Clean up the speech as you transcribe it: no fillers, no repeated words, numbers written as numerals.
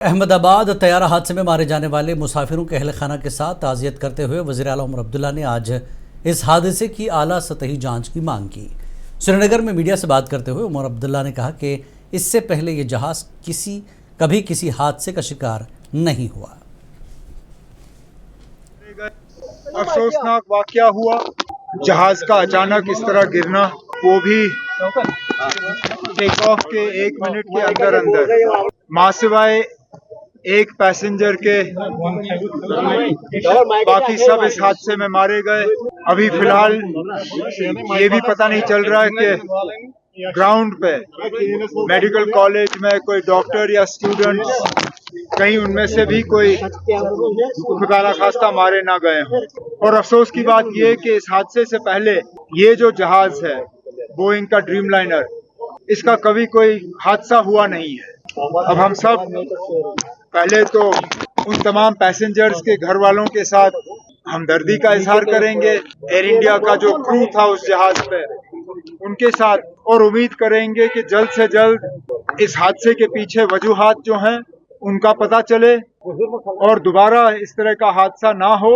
अहमदाबाद तैयारा हादसे में मारे जाने वाले मुसाफिरों के अहल खाना के साथ ताज़ियत करते हुए वज़ीर आला उमर अब्दुल्ला ने आज इस हादसे की आला सतही जांच की मांग की। श्रीनगर में मीडिया से बात करते हुए उमर अब्दुल्ला ने कहा कि इससे पहले ये जहाज़ कभी किसी हादसे का शिकार नहीं हुआ। अफसोसनाक वाकया हुआ, जहाज का अचानक इस तरह गिरना, वो भी टेक ऑफ के 1 मिनट के अंदर अंदर। मां सिवाय एक पैसेंजर के बाकी सब इस हादसे में मारे गए। अभी फिलहाल ये भी पता नहीं चल रहा है कि ग्राउंड पे मेडिकल कॉलेज में कोई डॉक्टर या स्टूडेंट कहीं उनमें से भी कोई खुदा ना खास्ता मारे ना गए हों। और अफसोस की बात यह कि इस हादसे से पहले ये जो जहाज है बोइंग का ड्रीमलाइनर, इसका कभी कोई हादसा हुआ नहीं है। अब हम सब पहले तो उन तमाम पैसेंजर्स के घर वालों के साथ हमदर्दी का इजहार करेंगे, एयर इंडिया का जो क्रू था उस जहाज पे उनके साथ, और उम्मीद करेंगे कि जल्द से जल्द इस हादसे के पीछे वजूहात जो हैं उनका पता चले और दोबारा इस तरह का हादसा ना हो।